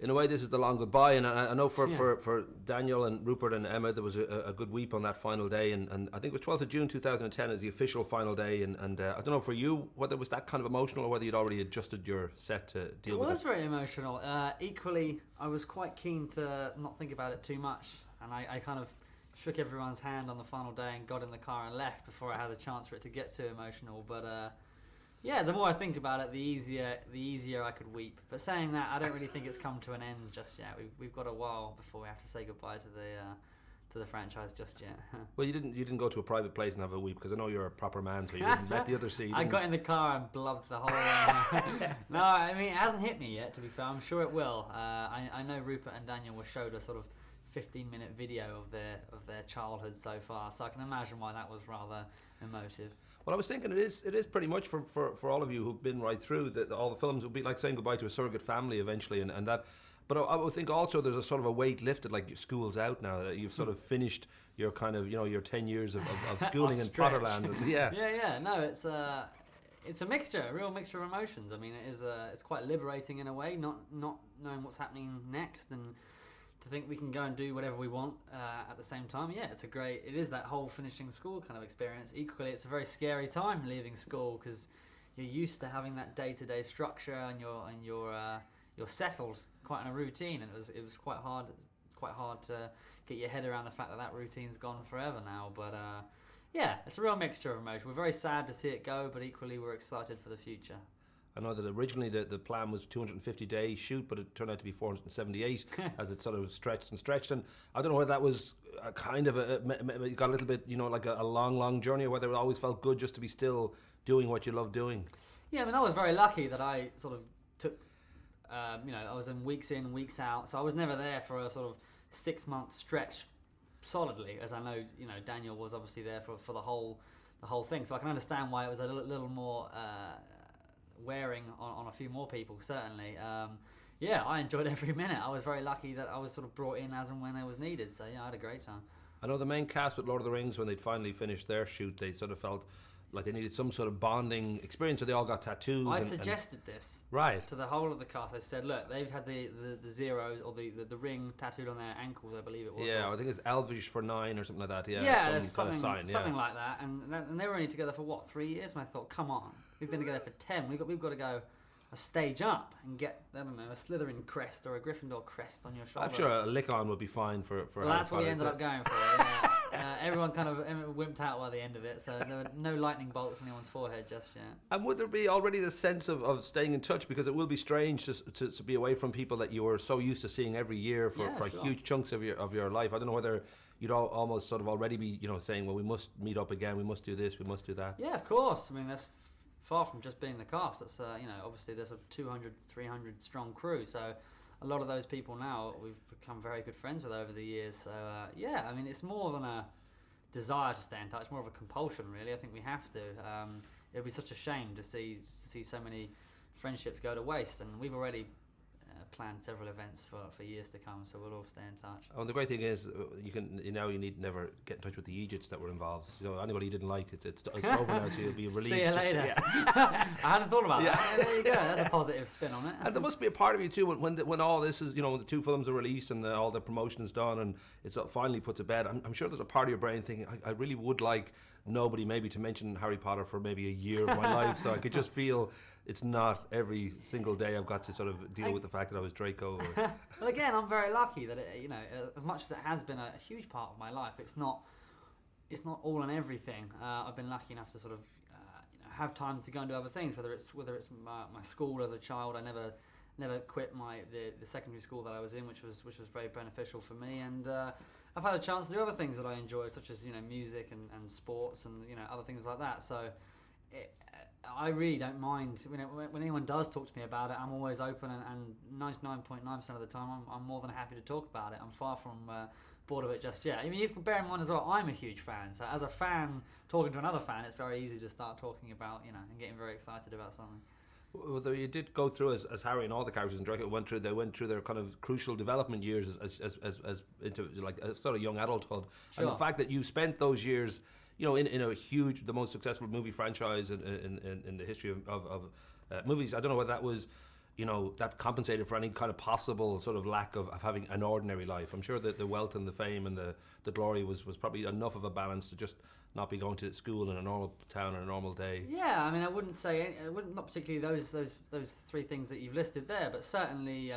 in a way, this is the long goodbye. And I know Yeah. for Daniel and Rupert and Emma, there was a good weep on that final day. And I think it was 12th of June 2010 as the official final day. And I don't know for you, whether it was that kind of emotional or whether you'd already adjusted your set to deal with it. It was very emotional. Equally, I was quite keen to not think about it too much. And I kind of shook everyone's hand on the final day and got in the car and left before I had a chance for it to get too emotional. But yeah, the more I think about it, the easier I could weep. But saying that, I don't really think it's come to an end just yet. We've got a while before we have to say goodbye to the franchise just yet. Well, you didn't go to a private place and have a weep, because I know you're a proper man, so you didn't let the other see. I got in the car and blubbed the whole way. No, I mean, it hasn't hit me yet, to be fair. I'm sure it will. I know Rupert and Daniel were showed a sort of 15-minute video of their childhood so far, so I can imagine why that was rather emotive. Well, I was thinking it is pretty much for all of you who've been right through that all the films would be like saying goodbye to a surrogate family eventually, and that. But I would think also there's a sort of a weight lifted, like your school's out now, that you've sort of finished your kind of, your 10 years of schooling in Potterland. Yeah. No, it's a mixture, a real mixture of emotions. I mean, it's quite liberating in a way, not knowing what's happening next, and to think we can go and do whatever we want at the same time. Yeah, it is that whole finishing school kind of experience. Equally, it's a very scary time leaving school, because you're used to having that day-to-day structure, and you're settled quite in a routine, and it was quite hard. It's quite hard to get your head around the fact that routine's gone forever now. But yeah, it's a real mixture of emotion. We're very sad to see it go, but equally we're excited for the future. I know that originally the plan was 250-day shoot, but it turned out to be 478 as it sort of stretched. And I don't know whether that was a kind of you got a little bit, like a long journey, or whether it always felt good just to be still doing what you love doing. Yeah, I mean, I was very lucky that I sort of took, I was in, weeks out, so I was never there for a sort of 6-month stretch solidly, as I know, Daniel was obviously there for the whole thing. So I can understand why it was a little more wearing on a few more people, certainly. Yeah, I enjoyed every minute. I was very lucky that I was sort of brought in as and when it was needed. So yeah, I had a great time. I know the main cast with Lord of the Rings, when they'd finally finished their shoot, they sort of felt like they needed some sort of bonding experience, so they all got tattoos. I suggested this to the whole of the cast. I said, look, they've had the zeros, or the ring tattooed on their ankles, I believe it was. Yeah, I think it's Elvish for 9 or something like that. Yeah, something like that. And they were only together for 3 years? And I thought, come on, we've been together for 10. We've got to go a stage up and get, I don't know, a Slytherin crest or a Gryffindor crest on your shoulder. I'm sure a lick-on would be fine for well, that's what we ended up going for. Yeah. Everyone kind of wimped out by the end of it, so there were no lightning bolts in anyone's forehead just yet. And would there be already the sense of staying in touch? Because it will be strange to be away from people that you were so used to seeing every year for huge chunks of your life. I don't know whether you'd almost sort of already be saying, well, we must meet up again, we must do this, we must do that. Yeah, of course. I mean, that's far from just being the cast. It's obviously there's a 200, 300 strong crew, so a lot of those people now we've become very good friends with over the years. So yeah, I mean, it's more than a desire to stay in touch, more of a compulsion, really. I think we have to. It would be such a shame to see so many friendships go to waste, and we've already planned several events for years to come, so we'll all stay in touch. Oh, and the great thing is you need never get in touch with the Egypts that were involved. Anybody you didn't like, it's over now, so you'll be relieved. See you later. I hadn't thought about that. There you go. That's a positive spin on it. And there must be a part of you too when all this is, when the 2 films are released and all the promotion is done and it's finally put to bed. I'm sure there's a part of your brain thinking, I really would like nobody maybe to mention Harry Potter for maybe a year of my life, so I could just feel it's not every single day I've got to sort of deal with the fact that I was Draco. Well, again, I'm very lucky that as much as it has been a huge part of my life, it's not all and everything. I've been lucky enough to sort of have time to go and do other things. Whether it's my school as a child, I never quit the secondary school that I was in, which was very beneficial for me, and I've had a chance to do other things that I enjoy, such as music and sports and other things like that. So I really don't mind when anyone does talk to me about it. I'm always open, and 99.9% of the time I'm more than happy to talk about it. I'm far from bored of it just yet. I mean, you can bear in mind as well, I'm a huge fan, so as a fan talking to another fan, it's very easy to start talking about and getting very excited about something. Well, you did go through as Harry and all the characters in Draco went through their kind of crucial development years as into like a sort of young adulthood. Sure. And the fact that you spent those years, in a huge, the most successful movie franchise in the history of movies. I don't know whether that was you know, that compensated for any kind of possible sort of lack of having an ordinary life. I'm sure that the wealth and the fame and the glory was probably enough of a balance to just not be going to school in a normal town on a normal day. Yeah, I mean, I wouldn't say, not particularly those three things that you've listed there, but certainly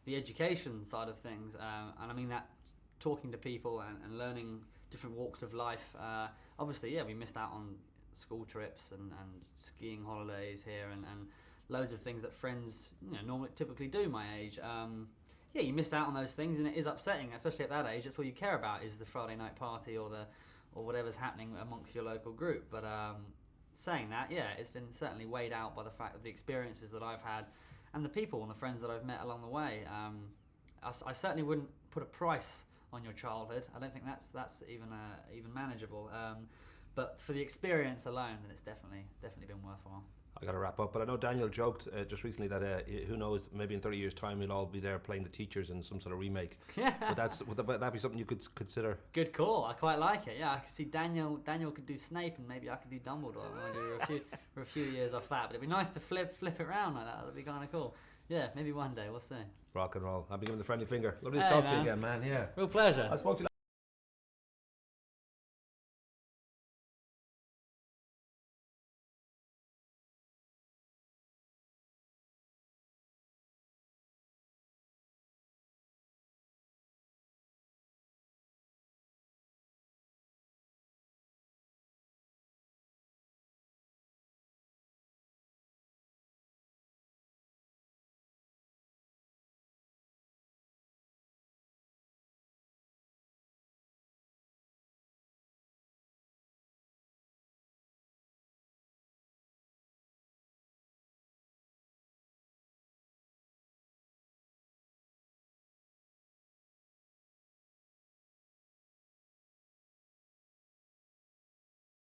the education side of things, and I mean that talking to people and learning different walks of life. Obviously, yeah, we missed out on school trips and skiing holidays here and loads of things that friends, you know, normally typically do my age. Yeah, you miss out on those things, and it is upsetting, especially at that age. That's all you care about is the Friday night party or whatever's happening amongst your local group. But saying that, yeah, it's been certainly weighed out by the fact of the experiences that I've had and the people and the friends that I've met along the way. I certainly wouldn't put a price on your childhood. I don't think that's even manageable. But for the experience alone, then it's definitely been worthwhile. I got to wrap up, but I know Daniel joked just recently that who knows, maybe in 30 years' time we'll all be there playing the teachers in some sort of remake. Yeah. Would that be something you could consider? Good call. I quite like it. Yeah, I could see Daniel could do Snape, and maybe I could do Dumbledore. I do for a few years off that, but it'd be nice to flip it around like that. That'd be kind of cool. Yeah, maybe one day. We'll see. Rock and roll. I'll be giving the friendly finger. Lovely to talk to you again, man. Yeah. Real pleasure. I spoke to you